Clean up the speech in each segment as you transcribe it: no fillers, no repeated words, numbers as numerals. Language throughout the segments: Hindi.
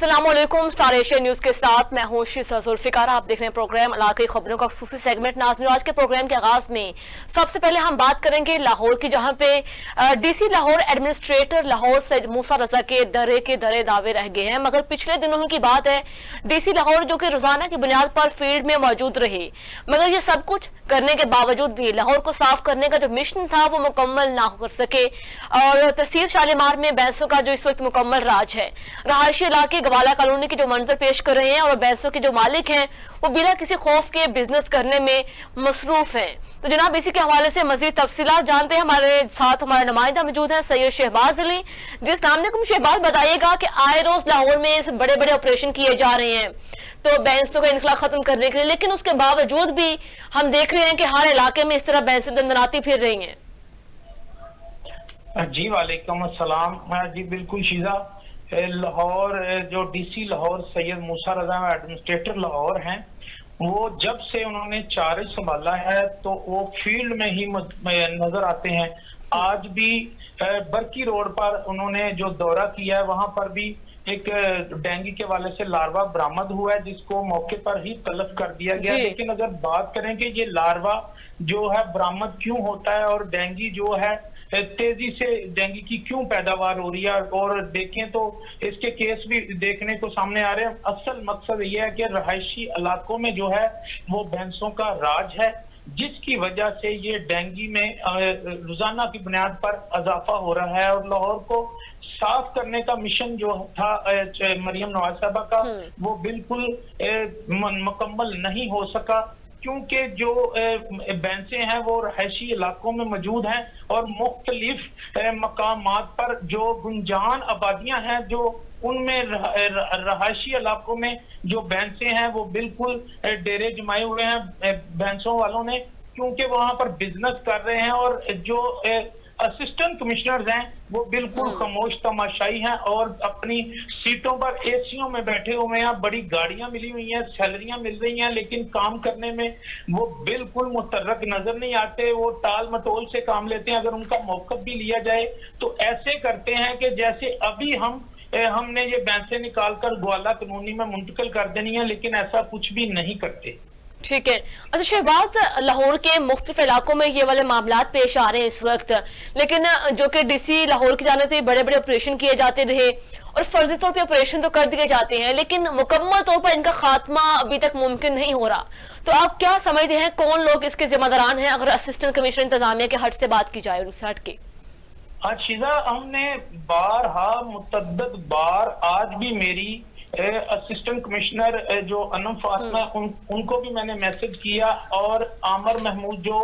अस्सलाम वालेकुम। स्टार एशिया न्यूज के साथ मैं हूं जुल्फिकार। आप देख रहे हैं प्रोग्राम इलाके खबरों का खुसूसी सेगमेंट। नाज़रीन, आज के प्रोग्राम के आगाज में सबसे पहले हम बात करेंगे लाहौर की, जहां पे डीसी लाहौर एडमिनिस्ट्रेटर लाहौर सैयद मूसा रजा के दरे दावे रह गए हैं। मगर पिछले दिनों की बात है, डीसी लाहौर जो कि रोजाना की बुनियाद पर फील्ड में मौजूद रहे, मगर ये सब कुछ करने के बावजूद भी लाहौर को साफ करने का जो मिशन था वो मुकम्मल ना कर सके। और तहसील शालीमार में बैंसों का जो इस वक्त मुकम्मल राज है। रहायशी इलाके गवाला कॉलोनी के जो मंजर पेश कर रहे हैं और बैंसों के जो मालिक हैं वो बिना किसी खौफ के बिजनेस करने में मसरूफ हैं। तो जनाब, इसी के हवाले से मजीद तफसीलात जानते हैं। हमारे साथ हमारे नुमाइंदा मौजूद हैं सैयद शहबाज अली। जिस नाम ने शहबाज बताइएगा कि आए रोज लाहौर में बड़े बड़े ऑपरेशन किए जा रहे हैं तो बैंसों का इनखला खत्म करने के लिए, लेकिन उसके बावजूद भी हम देख रहे हैं कि हर इलाके में इस तरह बैंसें दंदनाती फिर रही हैं। जी वालेकुम अस्सलाम। जी बिल्कुल शीजा, लाहौर जो डीसी लाहौर सैयद मूसा रजा एडमिनिस्ट्रेटर लाहौर हैं, वो जब से उन्होंने चार्ज संभाला है तो वो फील्ड में ही नजर आते हैं। आज भी बरकी रोड पर उन्होंने जो दौरा किया है वहां पर भी एक डेंगू के वाले से लार्वा बरामद हुआ है, जिसको मौके पर ही तलब कर दिया गया। लेकिन अगर बात करें कि ये लार्वा जो है बरामद क्यों होता है और डेंगू जो है तेजी से डेंगू की क्यों पैदावार हो रही है, और देखें तो इसके केस भी देखने को सामने आ रहे हैं। असल मकसद ये है कि रहायशी इलाकों में जो है वो भैंसों का राज है, जिसकी वजह से ये डेंगू में रोजाना की बुनियाद पर इजाफा हो रहा है। और लाहौर को साफ करने का मिशन जो था मरियम नवाज साहबा का, वो बिल्कुल मुकम्मल नहीं हो सका, क्योंकि जो बैंसें हैं वो रहायशी इलाकों में मौजूद हैं और मुख्तलिफ मकामात पर जो गुंजान आबादियां हैं जो उनमें रहायशी इलाकों में जो बैंसें हैं वो बिल्कुल डेरे जमाए हुए हैं बैंसों वालों ने, क्योंकि वहां पर बिजनेस कर रहे हैं। और जो असिस्टेंट कमिश्नर्स हैं वो बिल्कुल खामोश तमाशाई हैं और अपनी सीटों पर एसीओ में बैठे हुए हैं। बड़ी गाड़ियां मिली हुई हैं, सैलरियां मिल रही हैं, लेकिन काम करने में वो बिल्कुल मुतर्रक नजर नहीं आते। वो टाल मटोल से काम लेते हैं। अगर उनका मौकफ भी लिया जाए तो ऐसे करते हैं कि जैसे अभी हमने ये बैंसें निकाल कर ग्वाला कॉलोनी में मुंतकिल कर देनी है, लेकिन ऐसा कुछ भी नहीं करते। ठीक है। अच्छा शहबाज, लाहौर के मुख्तलिफ इलाकों में ये वाले मामलात पेश आ रहे हैं इस वक्त, लेकिन जो कि डीसी लाहौर की जाने से बड़े बड़े ऑपरेशन किए जाते रहे और फर्जी तौर पे ऑपरेशन तो कर दिए जाते हैं, लेकिन मुकम्मल तौर पर इनका खात्मा अभी तक मुमकिन नहीं हो रहा। तो आप क्या समझते हैं कौन लोग इसके जिम्मेदारान हैं, अगर असिस्टेंट कमिश्नर इंतजामिया के हट से बात की जाए, उनसे हट के? हाँ शीजा, हमने बारहा मुतअद्दिद बार, आज भी मेरी असिस्टेंट कमिश्नर जो अनम फातिमा उनको भी मैंने मैसेज किया, और आमर महमूद जो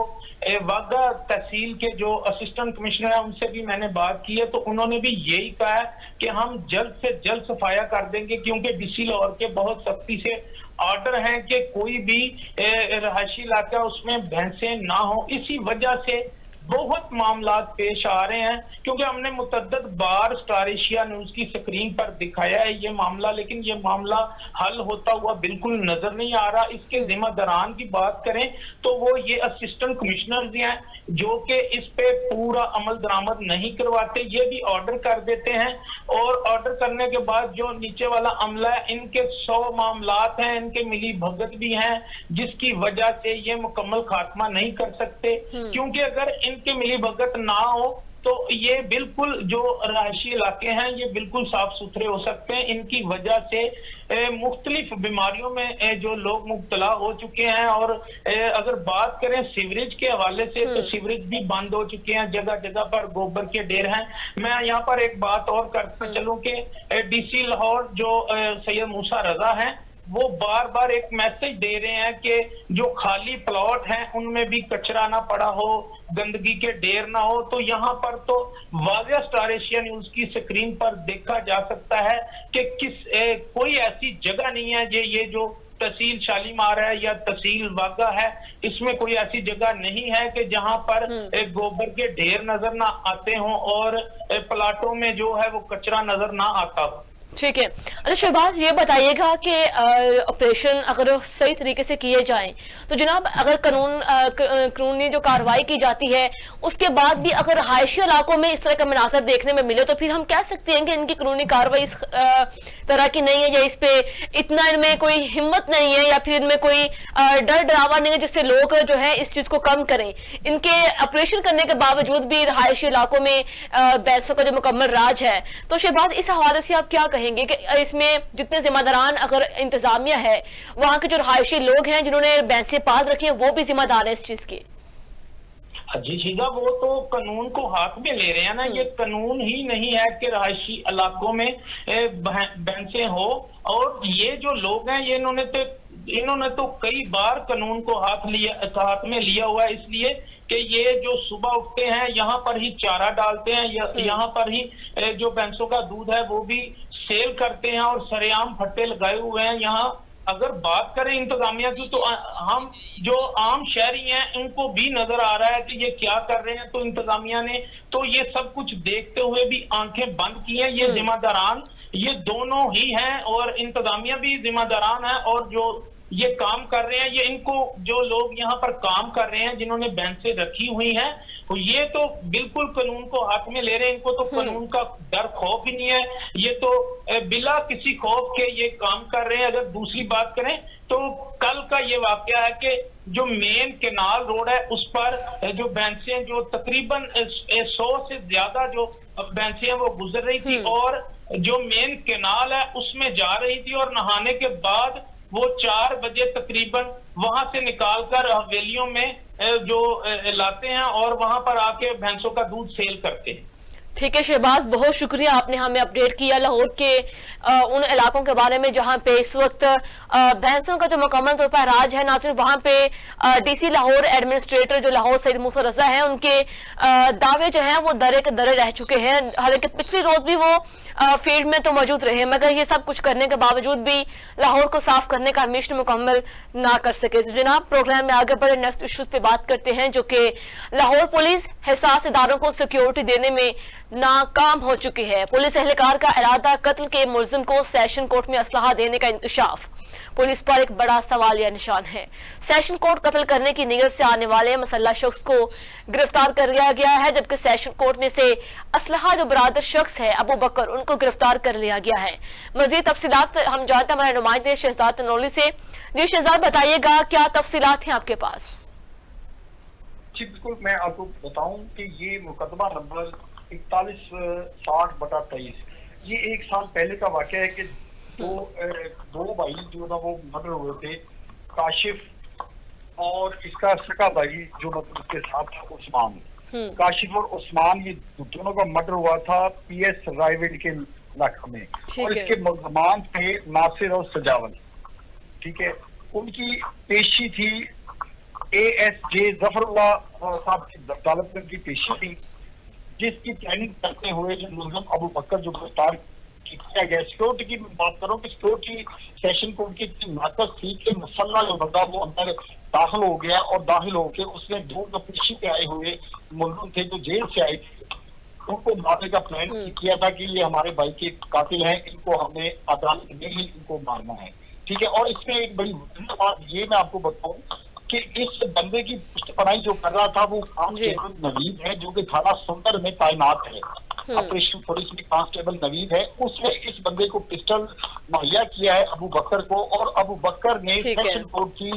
वागा तहसील के जो असिस्टेंट कमिश्नर है उनसे भी मैंने बात की है। तो उन्होंने भी यही कहा है कि हम जल्द से जल्द सफाया कर देंगे, क्योंकि डीसी लाहौर के बहुत सख्ती से ऑर्डर हैं कि कोई भी रहायशी इलाका उसमें भैंसें ना हो। इसी वजह से बहुत मामलात पेश आ रहे हैं, क्योंकि हमने मुतअद्दिद बार स्टार एशिया न्यूज की स्क्रीन पर दिखाया है ये मामला, लेकिन ये मामला हल होता हुआ बिल्कुल नजर नहीं आ रहा। इसके जिम्मेदारान की बात करें तो वो ये असिस्टेंट कमिश्नर्स हैं जो कि इस पे पूरा अमल दरामद नहीं करवाते, ये भी ऑर्डर कर देते हैं। और ऑर्डर करने के बाद जो नीचे वाला अमला है, इनके 100 मामलात हैं, इनके मिली भगत भी हैं, जिसकी वजह से ये मुकम्मल खात्मा नहीं कर सकते। क्योंकि अगर इनके मिली भगत ना हो तो ये बिल्कुल जो रहायशी इलाके हैं ये बिल्कुल साफ सुथरे हो सकते हैं। इनकी वजह से मुख्तलिफ बीमारियों में जो लोग मुब्तला हो चुके हैं। और अगर बात करें सीवरेज के हवाले से तो सीवरेज भी बंद हो चुके हैं, जगह जगह पर गोबर के ढेर हैं। मैं यहाँ पर एक बात और करता चलूं कि डीसी लाहौर जो सैयद मूसा रजा हैं वो बार बार एक मैसेज दे रहे हैं कि जो खाली प्लॉट हैं उनमें भी कचरा ना पड़ा हो, गंदगी के ढेर ना हो। तो यहाँ पर तो वाज़ेह स्टार एशिया न्यूज की स्क्रीन पर देखा जा सकता है कि कोई ऐसी जगह नहीं है ये जो तहसील शालीमार है या तहसील वागा है, इसमें कोई ऐसी जगह नहीं है कि जहां पर गोबर के ढेर नजर ना आते हों और प्लाटों में जो है वो कचरा नजर ना आता हो। ठीक है। अच्छा शहबाज, ये बताइएगा कि ऑपरेशन अगर सही तरीके से किए जाएं तो जनाब अगर कानूनी जो कार्रवाई की जाती है उसके बाद भी अगर रहायशी इलाकों में इस तरह का मनासर देखने में मिले तो फिर हम कह सकते हैं कि इनकी कानूनी कार्रवाई इस तरह की नहीं है, या इस पे इतना इनमें कोई हिम्मत नहीं है, या फिर इनमें कोई डर डरावा नहीं है जिससे लोग जो है इस चीज को कम करें। इनके ऑपरेशन करने के बावजूद भी रहायशी इलाकों में बैंसों का जो मुकम्मल राज है। तो शहबाज, इस हवाले से आप क्या कहेंगे कि इसमें जितने जिम्मेदारान अगर इंतजामिया है, वहां के जो रहायशी लोग हैं जिन्होंने बैंसें पाल रखी हैं, वो भी जिम्मेदार है इस चीज के? जी शीजा, वो तो कानून को हाथ में ले रहे हैं ना। ये कानून ही नहीं है कि रहायशी इलाकों में बैंसें हो। और ये जो लोग हैं ये इन्होंने तो कई बार कानून को हाथ में लिया हुआ है, इसलिए कि ये जो सुबह उठते हैं यहाँ पर ही चारा डालते हैं, यहाँ पर ही जो भैंसों का दूध है वो भी सेल करते हैं और सरेआम फट्टे लगाए हुए हैं। यहाँ अगर बात करें इंतजामिया की तो हम जो आम शहरी हैं उनको भी नजर आ रहा है कि ये क्या कर रहे हैं। तो इंतजामिया ने तो ये सब कुछ देखते हुए भी आंखें बंद की हैं। ये जिम्मेदारान ये दोनों ही हैं, और इंतजामिया भी जिम्मेदारान है, और जो ये काम कर रहे हैं, ये इनको जो लोग यहाँ पर काम कर रहे हैं जिन्होंने बैंसें रखी हुई हैं, तो ये तो बिल्कुल कानून को हाथ में ले रहे हैं। इनको तो कानून का डर खौफ ही नहीं है, ये तो बिला किसी खौफ के ये काम कर रहे हैं। अगर दूसरी बात करें तो कल का ये वाकया है कि जो मेन केनाल रोड है उस पर जो बैंसें जो तकरीबन 100 से ज्यादा जो बैंसें वो गुजर रही थी, और जो मेन केनाल है उसमें जा रही थी, और नहाने के बाद वो 4 बजे तकरीबन वहां से निकालकर हवेलियों में जो लाते हैं और वहां पर आके भैंसों का दूध सेल करते हैं। ठीक है शहबाज, बहुत शुक्रिया, आपने हमें अपडेट किया लाहौर के उन इलाकों के बारे में जहां पे इस वक्त भैंसों का जो मुकम्मल तौर पर राज है। ना सिर्फ वहां पे डीसी लाहौर एडमिनिस्ट्रेटर जो लाहौर सईद मूसा रजा है, उनके दावे जो हैं वो दरे के दरे रह चुके हैं। हालांकि पिछली रोज भी वो फील्ड में तो मौजूद रहे, मगर ये सब कुछ करने के बावजूद भी लाहौर को साफ करने का मिशन मुकम्मल ना कर सके। तो जनाब प्रोग्राम में आगे बढ़े, नेक्स्ट इश्यूज पे बात करते हैं, जो कि लाहौर पुलिस हिसास इदारों को सिक्योरिटी देने में नाकाम हो चुकी है। पुलिस एहलकार का इरादा कत्ल के मुलजिम को सेशन कोर्ट में असलहा देने का इंकशाफ पुलिस पर एक बड़ा सवालिया निशान है। सेशन कोर्ट कत्ल करने की नीयत से आने वाले मसल्ला शख्स को गिरफ्तार कर लिया गया है, जबकि सेशन कोर्ट में से असलहा जो बरादर शख्स है अबू बकर, उनको गिरफ्तार कर लिया गया है। मजीद तफसीलात हम जानते हैं हमारे नुमाइंदे शहजाद तनौली से। जी शहजाद, बताइएगा क्या तफसीलात हैं आपके पास? जी बिल्कुल, मैं आपको बताऊं कि ये मुकदमा नंबर 4160/23 ये 1 साल पहले का वाकया है कि दो भाई जो ना वो मर्डर हुए थे, काशिफ और इसका सका भाई जो मतलब उसके साथ था उस्मान। काशिफ और उस्मान ये दोनों का मर्डर हुआ था PS रायविंड के इलाके में, और इसके मुलजमान थे नासिर और सजावल। ठीक है, उनकी पेशी थी ASJ जफरुल्लाह साहब की अदालत की पेशी थी, जिसकी प्लानिंग करते हुए जो मुलजम अबू बकर जो गिरफ्तार किया गया। सिक्योरिटी की बात करो कि सिक्योरिटी सेशन कोर्ट की नाकस थी कि मुसल्ला जो बंदा वो अंदर दाखिल हो गया, और दाखिल होकर उसने 2 जो पेशी पे आए हुए मुलजम थे जो जेल से आए थे, उनको मारने का प्लान किया था कि ये हमारे भाई के कातिल हैं, इनको हमें अदालत में ही इनको मारना है। ठीक है, और इसमें एक बड़ी बात ये मैं आपको बताऊं कि इस बंदे की पुष्टपनाई जो कर रहा था वो कांस्टेबल नवीद है, जो कि थाना सुंदर में तैनात है, ऑपरेशन पुलिस में कांस्टेबल नवीद है। उसने इस बंदे को पिस्टल मुहैया किया है अबू बकर को, और अबू बकर ने सेशन कोर्ट की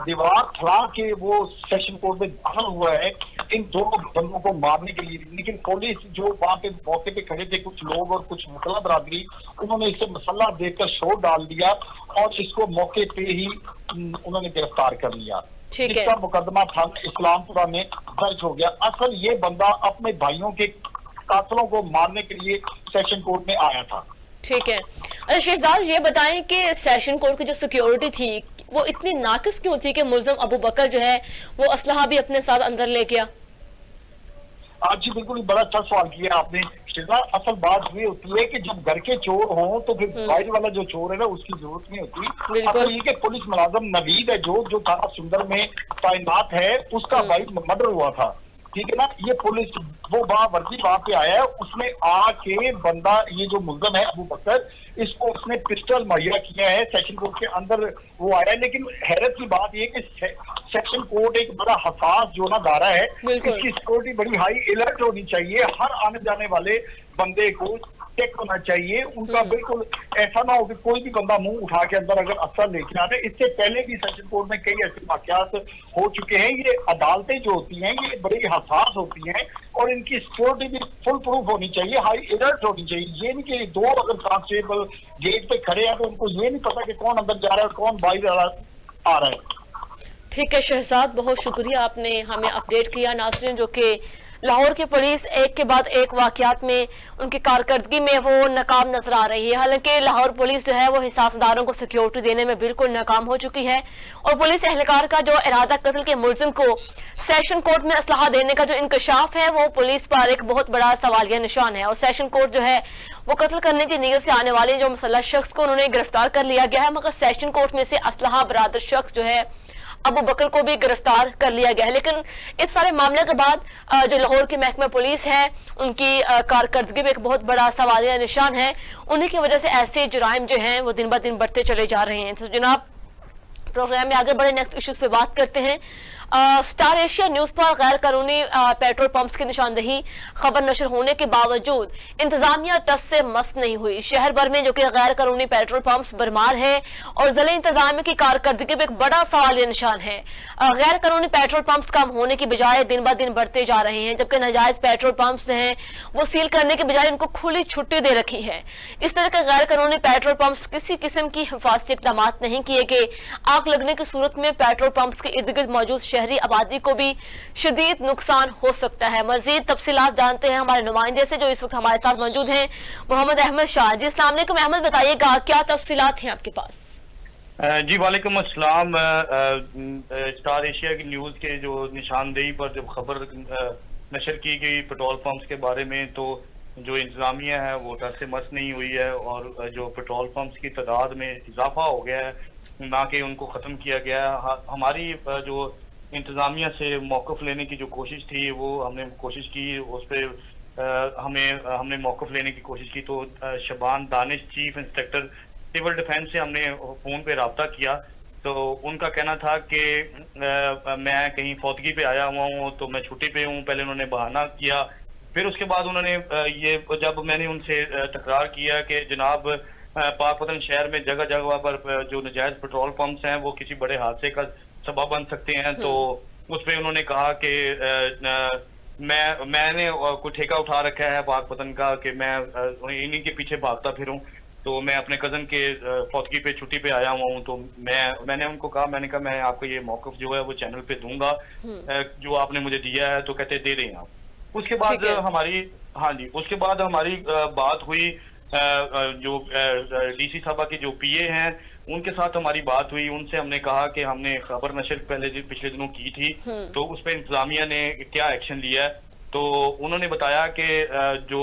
दीवार खड़ा के वो सेशन कोर्ट में दाखिल हुआ है इन दोनों बंदों को मारने के लिए। लेकिन पुलिस जो वहां पे मौके पे खड़े थे कुछ लोग और कुछ मुसल्ला बरादरी, उन्होंने इसे मसल्ला देकर शोर डाल दिया और इसको मौके पे ही उन्होंने गिरफ्तार कर लिया। इसका मुकदमा थाना इस्लामपुरा में दर्ज हो गया। असल ये बंदा अपने भाइयों के कातलों को मारने के लिए सेशन कोर्ट में आया था। ठीक है, अच्छा शहजाद ये बताएं कि सेशन कोर्ट की जो सिक्योरिटी थी वो इतनी नाकिस क्यों थी कि मुलजिम अबू बकर जो है वो असलहा भी अपने साथ अंदर ले गया? आज जी बिल्कुल बड़ा अच्छा सवाल किया आपने। असल बात ये होती है कि जब घर के चोर हों तो फिर बाहर वाला जो चोर है ना उसकी जरूरत नहीं होती। असल ये कि पुलिस मुलाजम नवीद है जो थाना सुंदर में तैनात है, उसका भाई मर्डर हुआ था। ठीक है ना। ये पुलिस वो वहां वर्दी वहां पे आया है, उसने आके बंदा ये जो मुल्जम है अबू बकर, इसको उसने पिस्टल मुहैया किया है, सेशन कोर्ट के अंदर वो आया है। लेकिन हैरत की बात ये कि सेशन कोर्ट एक बड़ा हसास जो ना दायरा है, इसकी सिक्योरिटी बड़ी हाई अलर्ट होनी चाहिए, हर आने जाने वाले बंदे को चेक होना चाहिए उनका, बिल्कुल ऐसा ना हो कि कोई भी बंदा मुंह उठा के अंदर अगर असर लेके आने। इससे पहले भी सेशन कोर्ट में कई ऐसे वाकयात हो चुके हैं। ये अदालतें जो होती हैं ये बड़ी हसास होती हैं और इनकी सिक्योरिटी भी फुल प्रूफ होनी चाहिए, हाई अलर्ट होनी चाहिए। ये नहीं कि दो अगर कांस्टेबल गेट पे खड़े हैं तो उनको ये नहीं पता कि कौन अंदर जा रहा है और कौन बाहर आ रहा है। ठीक है शहजाद, बहुत शुक्रिया, आपने हमें अपडेट किया। नाज़रीन, जो कि लाहौर की पुलिस एक के बाद एक वाकयात में उनकी कारकर्दगी में वो नाकाम नजर आ रही है। हालांकि लाहौर पुलिस जो है वो हिसासदारों को सिक्योरिटी देने में बिल्कुल नाकाम हो चुकी है और पुलिस एहलकार का जो इरादा कत्ल के मुलजिम को सेशन कोर्ट में असलहा देने का जो इंकशाफ है वो पुलिस पर एक बहुत बड़ा सवालिया निशान है। और सेशन कोर्ट जो है वो कत्ल करने की नीयत से आने वाले जो मुसल्लह शख्स को उन्होंने गिरफ्तार कर लिया गया है, मगर सेशन कोर्ट में से असलहा बरादर शख्स जो है अबू बकर को भी गिरफ्तार कर लिया गया है। लेकिन इस सारे मामले के बाद जो लाहौर की महकमा पुलिस है उनकी कारकर्दगी में एक बहुत बड़ा सवालिया निशान है। उन्हीं की वजह से ऐसे जुराइम जो हैं वो दिन ब दिन बढ़ते चले जा रहे हैं। तो जनाब, प्रोग्राम में आगे बढ़े, नेक्स्ट इश्यूज पे बात करते हैं। स्टार एशिया न्यूज पर गैर कानूनी पेट्रोल पंप्स की निशानदेही खबर नशर होने के बावजूद इंतजामिया टस से मस नहीं हुई। शहर भर में जो कि गैर कानूनी पेट्रोल पंप्स भरमार है और जिले इंतजामिया की कारकर्दगी में एक बड़ा सवालिया निशान है। गैर कानूनी पेट्रोल पंप्स कम होने की बजाय दिन ब दिन बढ़ते जा रहे हैं, जबकि नाजायज पेट्रोल पंप्स हैं वो सील करने के बजाय उनको खुली छुट्टी दे रखी है। इस तरह के गैर कानूनी पेट्रोल पंप्स किसी किस्म की हिफाजती इकदाम नहीं किए गए। आग लगने की सूरत में पेट्रोल पंप्स के इर्द गिर्द मौजूद शहरी आबादी को भी शदीद नुकसान हो सकता है। मजीद तफसीलात जानते हैं हमारे नुमाइंदे से जो इस वक्त हमारे साथ मौजूद हैं, मोहम्मद अहमद शाह जी। अस्सलाम वालेकुम अहमद, बताइएगा क्या तफसीलात हैं आपके पास? जी वालेकुम अस्सलाम। स्टार एशिया की न्यूज़ के जो निशानदेही पर जब खबर नशर की गई पेट्रोल पंप्स के बारे में, तो जो इंतजामिया है वो टस से मस नहीं हुई है और जो पेट्रोल पंप्स की तादाद में इजाफा हो गया है, ना कि उनको ख़त्म किया गया है। हमारी जो इंतजामिया से मौक़िफ़ लेने की जो कोशिश थी वो हमने कोशिश की, उस पर हमने मौक़िफ़ लेने की कोशिश की। तो Shaban Danish, chief inspector civil defence से हमने फ़ोन पे रब्ता किया, तो उनका कहना था कि मैं कहीं फौतगी पे आया हुआ हूँ तो मैं छुट्टी पे हूँ। पहले उन्होंने बहाना किया, फिर उसके बाद उन्होंने ये जब मैंने उनसे तकरार किया कि जनाब पाकपतन शहर में जगह जगह पर जो नाजायज पेट्रोल पंप्स हैं वो किसी बड़े हादसे का सबब बन सकते हैं, तो उस पर उन्होंने कहा कि मैंने कोई ठेका उठा रखा है पाकपतन का कि मैं इन्हीं के पीछे भागता फिरूं, तो मैं अपने कज़न के फौतगी पे छुट्टी पे आया हुआ हूँ। तो मैंने उनको कहा, मैंने कहा मैं आपको ये मौक़िफ़ जो है वो चैनल पे दूंगा जो आपने मुझे दिया है, तो कहते दे दें आप। उसके बाद उसके बाद हमारी बात हुई जो डीसी साहबा के जो पीए हैं उनके साथ हमारी बात हुई। उनसे हमने कहा कि हमने खबर नशर पिछले दिनों की थी, तो उस पर इंतजामिया ने क्या एक्शन लिया है। तो उन्होंने बताया कि जो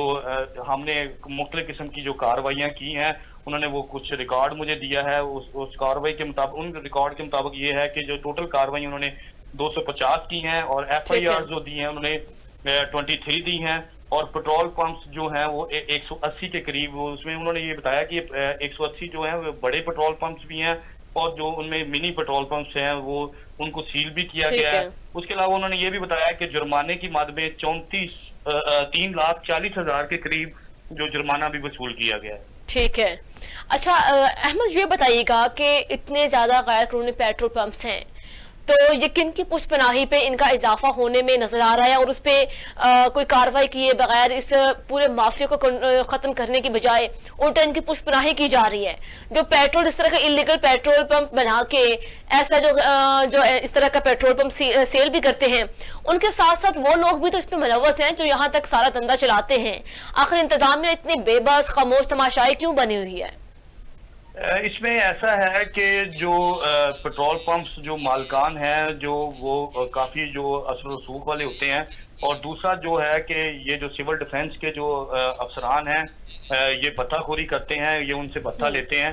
हमने मुख्तलिफ किस्म की जो कार्रवाइयाँ की हैं, उन्होंने वो कुछ रिकॉर्ड मुझे दिया है। उस कार्रवाई के मुताबिक, उन रिकॉर्ड के मुताबिक ये है कि जो टोटल कार्रवाई उन्होंने 250 की हैं और FIR जो दी हैं उन्होंने 23 दी हैं, और पेट्रोल पंप्स जो हैं वो 180 के करीब। उसमें उन्होंने ये बताया कि 180 जो हैं वो बड़े पेट्रोल पंप्स भी हैं और जो उनमें मिनी पेट्रोल पंप्स हैं वो उनको सील भी किया गया है। उसके अलावा उन्होंने ये भी बताया कि जुर्माने की मद में 3,40,000 के करीब जो जुर्माना भी वसूल किया गया है। ठीक है, अच्छा अहमद ये बताइएगा कि इतने ज्यादा गैर कानूनी पेट्रोल पंप्स हैं तो ये किन की पुष्पनाही पे इनका इजाफा होने में नजर आ रहा है और उस पर कोई कार्रवाई किए बगैर इस पूरे माफिया को खत्म करने की बजाय उल्टा इनकी पुष्पनाही की जा रही है। जो पेट्रोल इस तरह का इलीगल पेट्रोल पंप बना के ऐसा जो इस तरह का पेट्रोल पंप सेल भी करते हैं, उनके साथ साथ वो लोग भी तो इसमें मुलव्वस हैं जो यहाँ तक सारा धंधा चलाते हैं। आखिर इंतजामिया इतनी बेबस खामोश तमाशाई क्यों बनी हुई है? इसमें ऐसा है कि जो पेट्रोल पंप्स जो मालकान हैं जो वो काफ़ी जो असर रसूख वाले होते हैं, और दूसरा जो है कि ये जो सिविल डिफेंस के जो अफसरान हैं ये भत्ताखोरी करते हैं, ये उनसे भत्ता लेते हैं,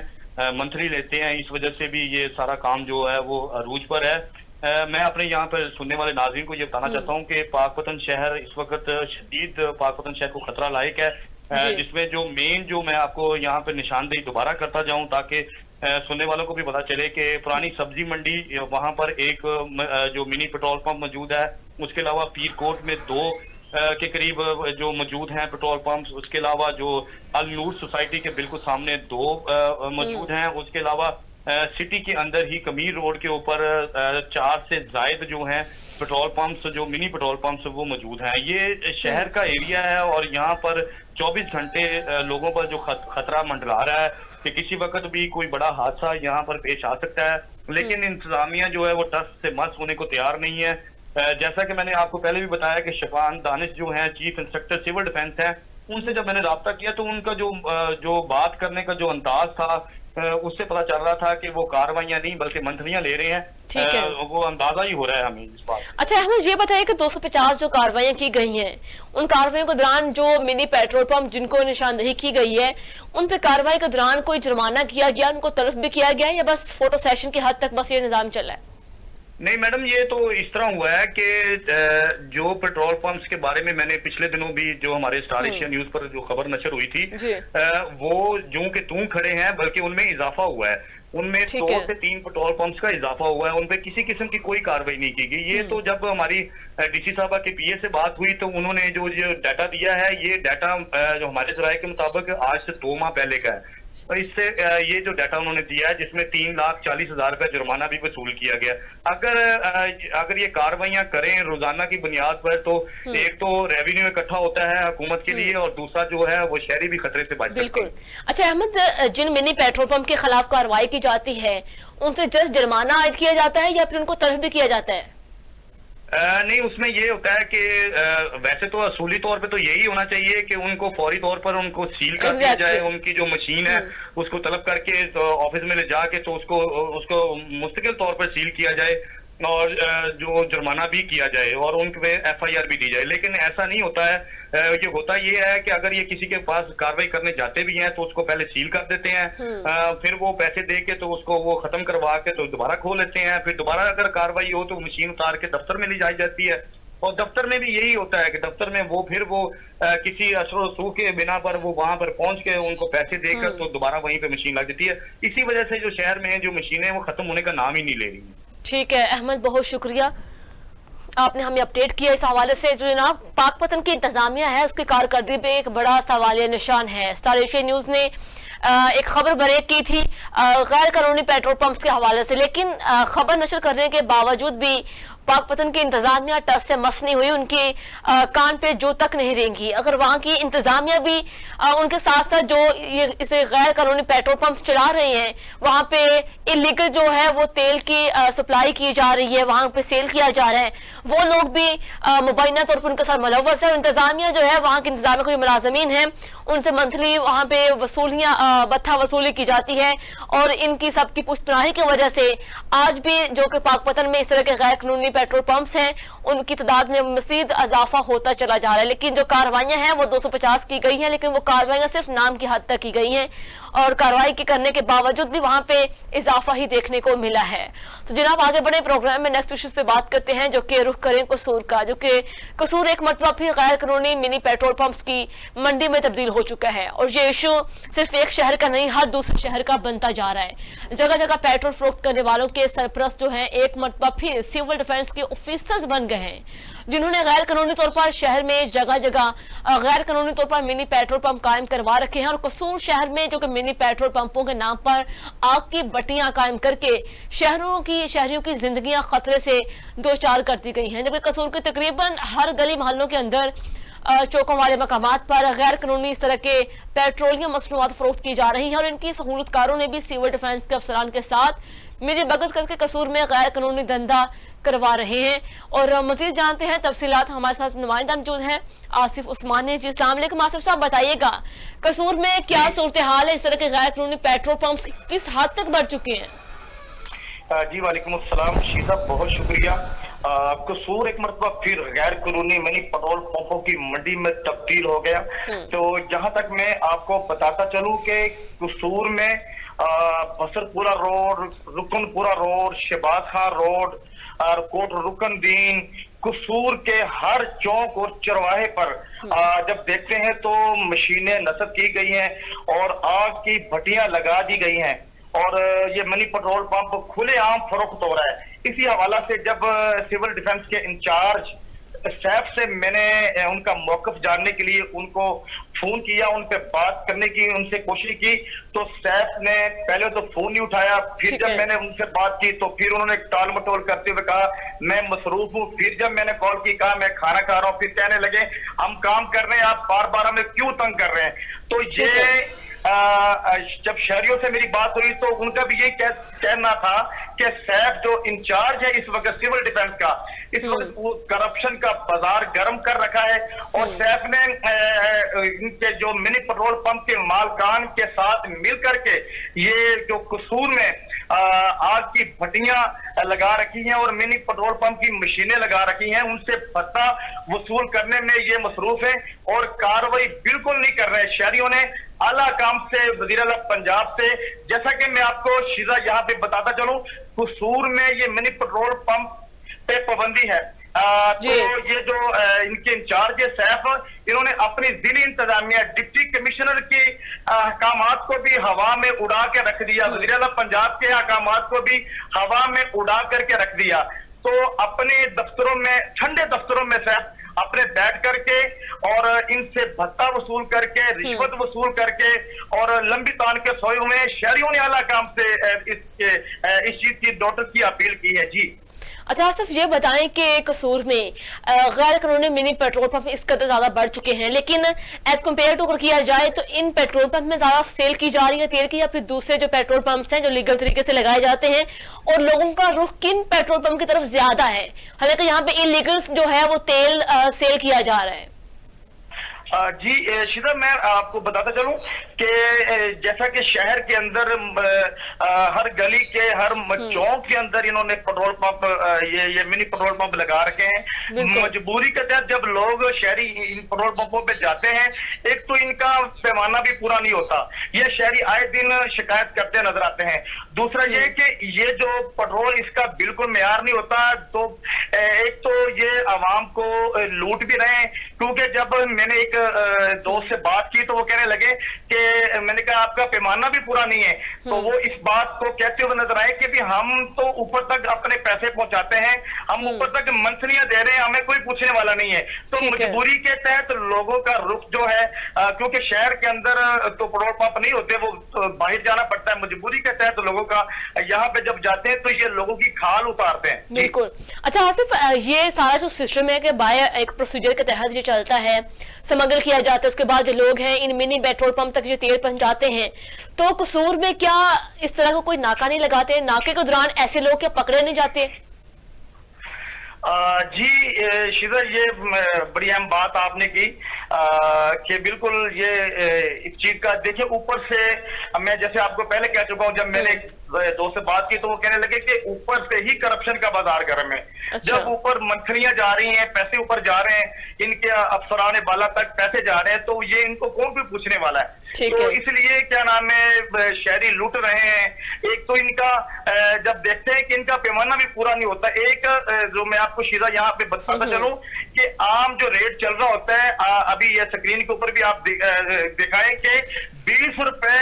मंथली लेते हैं। इस वजह से भी ये सारा काम जो है वो अरूज पर है। मैं अपने यहाँ पर सुनने वाले नाज़रीन को ये बताना चाहता हूँ कि पाकपतन शहर इस वक्त शदीद पाकपतन शहर को खतरा लायक है, जिसमें जो मेन जो मैं आपको यहाँ पे निशानदेही दोबारा करता जाऊँ ताकि सुनने वालों को भी पता चले कि पुरानी सब्जी मंडी वहाँ पर एक जो मिनी पेट्रोल पंप मौजूद है, उसके अलावा पीर कोट में 2 के करीब जो मौजूद हैं पेट्रोल पंप, उसके अलावा जो अल नूर सोसाइटी के बिल्कुल सामने 2 मौजूद हैं, उसके अलावा सिटी के अंदर ही कमीर रोड के ऊपर 4 से ज्यादा जो हैं पेट्रोल पंप्स, जो मिनी पेट्रोल पंप्स वो मौजूद हैं। ये शहर का एरिया है और यहाँ पर 24 घंटे लोगों पर जो खतरा मंडरा रहा है कि किसी वक्त भी कोई बड़ा हादसा यहाँ पर पेश आ सकता है, लेकिन इंतजामिया जो है वो टस से मस होने को तैयार नहीं है। जैसा कि मैंने आपको पहले भी बताया कि शफान दानिश जो हैं चीफ इंस्पेक्टर सिविल डिफेंस हैं, उनसे जब मैंने रब्ता किया तो उनका जो बात करने का जो अंदाज था उससे पता चल रहा था कि वो कार्रवाइयां नहीं बल्कि मंथलियां ले रहे हैं। वो अंदाजा ही हो रहा है हमें इस बात। अच्छा, हमें ये बताइए कि 250 जो कार्रवाइयां की गई हैं, उन कार्रवाइयों के दौरान जो मिनी पेट्रोल पंप जिनको निशानदेही की गई है, उन पे कार्रवाई के दौरान कोई जुर्माना किया गया, उनको तलब भी किया गया, या बस फोटो सेशन की हद तक बस ये निजाम चला है? नहीं मैडम, ये तो इस तरह हुआ है कि जो पेट्रोल पंप्स के बारे में मैंने पिछले दिनों भी जो हमारे स्टार एशिया न्यूज पर जो खबर नशर हुई थी, वो जो के तू खड़े हैं बल्कि उनमें इजाफा हुआ है, उनमें 2 से 3 पेट्रोल पंप्स का इजाफा हुआ है, उनपे किसी किस्म की कोई कार्रवाई नहीं की गई। ये तो जब हमारी डीसी साहबा के पीए से बात हुई तो उन्होंने जो डाटा दिया है, ये डाटा जो हमारे जराये के मुताबिक आज से 2 माह पहले का है। तो इससे ये जो डाटा उन्होंने दिया है जिसमें 3,40,000 का जुर्माना भी वसूल किया गया। अगर ये कार्रवाइयां करें रोजाना की बुनियाद पर तो एक तो रेवेन्यू इकट्ठा होता है हुकूमत के लिए, और दूसरा जो है वो शहरी भी खतरे से बच सकते हैं। अच्छा अहमद, जिन मिनी पेट्रोल पंप के खिलाफ कार्रवाई की जाती है उनसे जस्ट जुर्माना आयद किया जाता है या फिर उनको तलब भी किया जाता है? नहीं, उसमें ये होता है कि वैसे तो असूली तौर पे तो यही होना चाहिए कि उनको फौरी तौर पर उनको सील कर दिया जाए, उनकी जो मशीन है उसको तलब करके तो ऑफिस में ले जाके तो उसको मुस्तकिल तौर पर सील किया जाए और जो जुर्माना भी किया जाए और उन पे FIR भी दी जाए। लेकिन ऐसा नहीं होता है। ये है कि अगर ये किसी के पास कार्रवाई करने जाते भी हैं तो उसको पहले सील कर देते हैं, फिर वो पैसे दे के तो उसको वो खत्म करवा के तो दोबारा खोल लेते हैं, फिर दोबारा अगर कार्रवाई हो तो मशीन उतार के दफ्तर में ले जाई जाती है, और दफ्तर में भी यही होता है कि दफ्तर में वो फिर वो किसी असर रसूख के बिना पर वो वहां पर पहुंच के उनको पैसे देकर तो दोबारा वहीं पे मशीन लग जाती है। इसी वजह से जो शहर में जो मशीनें वो खत्म होने का नाम ही नहीं ले रही है। ठीक है अहमद, बहुत शुक्रिया, आपने हमें अपडेट किया इस हवाले से। जो जनाब पाकपतन की इंतजामिया है उसकी कारकर्दगी पे एक बड़ा सवालिया निशान है। स्टार एशिया न्यूज ने एक खबर ब्रेक की थी गैर कानूनी पेट्रोल पंप्स के हवाले से, लेकिन खबर नशर करने के बावजूद भी पाकपतन की इंतजामिया टस से मस नहीं हुई, उनके कान पे जो तक नहीं रेंगी। अगर वहां की इंतजामिया भी उनके साथ साथ जो ये इसे गैर कानूनी पेट्रोल पंप चला रहे हैं वहां पे इलीगल जो है वो तेल की सप्लाई की जा रही है, वहां पे सेल किया जा रहा है, वो लोग भी मुबैना तौर पर उनके साथ मुलव्वस है। इंतजामिया जो है वहां के इंतजामिया के जो मुलाजमीन है उनसे मंथली वहां पे वसूलियां बत्था वसूली की जाती है, और इनकी सबकी पुष्टनाही की वजह से आज भी जो कि पाकपतन में इस तरह के गैर कानूनी पेट्रोल पंप्स हैं उनकी तादाद में मजीद इजाफा होता चला जा रहा है। लेकिन जो कार्रवाइयां हैं वो 250 की गई हैं, लेकिन वो कार्रवाइयां सिर्फ नाम की हद तक की गई हैं और कार्रवाई के करने के बावजूद भी वहां पे इजाफा ही देखने को मिला है। तो जनाब आगे बढ़े प्रोग्राम में नेक्स्ट इश्यूज पे बात करते हैं, जो कि रुख करें कसूर का, जो कि कसूर एक मरतबा फिर गैर कानूनी मिनी पेट्रोल पंप्स की मंडी में तब्दील हो चुका है, और ये इशू सिर्फ एक शहर का नहीं हर दूसरे शहर का बनता जा रहा है। जगह जगह पेट्रोल फरोख्त करने वालों के सरपरस्त जो है एक मरतबा फिर सिविल डिफेंस के ऑफिसर्स बन गए हैं, जिन्होंने गैर कानूनी तौर पर शहर में जगह जगह गैर कानूनी तौर पर मिनी पेट्रोल पंप कायम करवा रखे हैं, और कसूर शहर में जो कि मिनी पेट्रोल पंपों के नाम पर आग की भट्टियां कायम करके शहरियों की जिंदगियां खतरे से दो चार कर दी गई हैं। जबकि कसूर के तकरीबन हर गली मोहल्लों के अंदर चौकों वाले मकामात पर गैर कानूनी इस तरह के पेट्रोलियम मसनूआत फरोख्त की जा रही है, और इनकी सहूलतकारों ने भी सिविल डिफेंस के अफसरान के साथ मिली भगत करके कसूर में गैर कानूनी धंधा करवा रहे हैं। और मजीद जानते हैं तफसीलात, हमारे साथ नुमाइंदा मौजूद हैं आसिफ उस्मानी जी। अस्सलाम वालेकुम आसिफ साहब, बताइएगा कसूर में क्या सूरत हाल है, इस तरह के गैर कानूनी पेट्रोल पंप्स किस हद तक बढ़ चुके हैं? जी वालेकुम अस्सलाम शीजा, बहुत शुक्रिया। कसूर एक मरतबा फिर गैर कानूनी मिनी पेट्रोल पंपों की मंडी में तब्दील हो गया। तो जहां तक मैं आपको बताता चलूं कि कसूर में Basarpura road, Rukanpura road, Shahbaz Khan road और कोट रुकनदीन, कसूर के हर चौक और चरवाहे पर जब देखते हैं तो मशीनें नस्ब की गई हैं और आग की भट्टियां लगा दी गई हैं और ये मिनी पेट्रोल पंप खुलेआम फरोख्त हो रहा है। इसी हवाला से जब सिविल डिफेंस के इंचार्ज सैफ से मैंने उनका मौकफ जानने के लिए उनको फोन किया, उन पे बात करने की उनसे कोशिश की, तो सैफ ने पहले तो फोन नहीं उठाया। फिर जब मैंने उनसे बात की तो फिर उन्होंने टाल मटोल करते हुए कहा मैं मसरूफ हूँ। फिर जब मैंने कॉल की कहा मैं खाना खा रहा हूँ। फिर कहने लगे हम काम कर रहे हैं, आप बार बार हमें क्यों तंग कर रहे हैं। तो ये जब शहरियों से मेरी बात हुई तो उनका भी यही कहना था कि सैफ जो इंचार्ज है इस वक्त सिविल डिफेंस का, इस वक्त वो करप्शन का बाजार गर्म कर रखा है और सैफ ने इनके जो मिनी पेट्रोल पंप के मालकान के साथ मिल करके ये जो कसूर में आग की भट्टियां लगा रखी हैं और मिनी पेट्रोल पंप की मशीनें लगा रखी हैं, उनसे भत्ता वसूल करने में ये मसरूफ है और कार्रवाई बिल्कुल नहीं कर रहे। शहरियों ने आला काम से वज़ीर आला पंजाब से, जैसा कि मैं आपको शीजा यहाँ पे बताता चलूं, कसूर में ये मिनी पेट्रोल पंप पे पाबंदी है। तो ये जो इनके इंचार्ज है सैफ, इन्होंने अपनी जिली इंतजामिया डिप्टी कमिश्नर के अहकामात को भी हवा में उड़ा के रख दिया, वज़ीर आला पंजाब के अहकामात को भी हवा में उड़ा करके रख दिया। तो अपने दफ्तरों में, ठंडे दफ्तरों में सैफ अपने बैठ करके और इनसे भत्ता वसूल करके, रिश्वत वसूल करके और लंबी तान के सोए हुए शहरियों ने आला काम से इस चीज की नोटिस की अपील की है। जी अच्छा सिर्फ ये बताएं कि कसूर में गैर कानूनी मिनी पेट्रोल पंप इस कदर ज्यादा बढ़ चुके हैं, लेकिन एज कम्पेयर टू अगर किया जाए तो इन पेट्रोल पंप में ज्यादा सेल की जा रही है तेल की, या फिर दूसरे जो पेट्रोल पंप्स हैं जो लीगल तरीके से लगाए जाते हैं, और लोगों का रुख किन पेट्रोल पंप की तरफ ज्यादा है? हालांकि यहाँ पे इलीगल जो है वो तेल सेल किया जा रहा है। जी शीजा, मैं आपको बताता चलूं कि जैसा कि शहर के अंदर हर गली के हर चौक के अंदर इन्होंने पेट्रोल पंप ये मिनी पेट्रोल पंप लगा रखे हैं। मजबूरी के तहत जब लोग शहरी इन पेट्रोल पंपों पे जाते हैं, एक तो इनका पैमाना भी पूरा नहीं होता, ये शहरी आए दिन शिकायत करते नजर आते हैं। दूसरा ये कि ये जो पेट्रोल इसका बिल्कुल मेयार नहीं होता, तो एक तो ये आवाम को लूट भी रहे हैं, क्योंकि जब मैंने एक दोस्त से बात की तो वो कहने लगे कि मैंने कहा आपका पैमाना भी पूरा नहीं है, तो वो इस बात को कहते हुए नजर आए कि भी हम तो ऊपर तक अपने पैसे पहुंचाते हैं, हम ऊपर तक मंथलियां दे रहे हैं, हमें कोई पूछने वाला नहीं है। तो मजबूरी के तहत लोगों का रुख जो है, क्योंकि शहर के अंदर तो पेट्रोल पंप नहीं होते, वो बाहर जाना पड़ता है, मजबूरी के तहत लोगों का यहाँ पे जब जाते हैं तो ये लोगों की खाल उतारते हैं। बिल्कुल। अच्छा आसिफ, ये सारा जो सिस्टम है कि बाय एक प्रोसीजर के तहत ये चलता है, स्मगल किया जाता है, उसके बाद जो लोग हैं इन मिनी पेट्रोल पंप तक जो तेल पहुंचाते हैं, तो कसूर में क्या इस तरह का कोई नाका नहीं लगाते? नाके के दौरान ऐसे लोग क्या पकड़े नहीं जाते? जी शीजा, ये बड़ी अहम बात आपने की कि बिल्कुल ये इस चीज का देखिए, ऊपर से मैं जैसे आपको पहले कह चुका हूं, जब मैंने दोस्त से बात की तो वो कहने लगे कि ऊपर से ही करप्शन का बाजार गर्म है। अच्छा। जब ऊपर मंथलियां जा रही हैं, पैसे ऊपर जा रहे हैं, इनके अफसरान बाला तक पैसे जा रहे हैं, तो ये इनको कौन भी पूछने वाला है। तो इसलिए क्या नाम है, शहरी लूट रहे हैं। एक तो इनका जब देखते हैं कि इनका पैमाना भी पूरा नहीं होता, एक जो मैं आपको शीजा यहाँ पे बताता चलूं कि आम जो रेट चल रहा होता है, अभी ये स्क्रीन के ऊपर भी आप दिखाएं कि 20 रुपए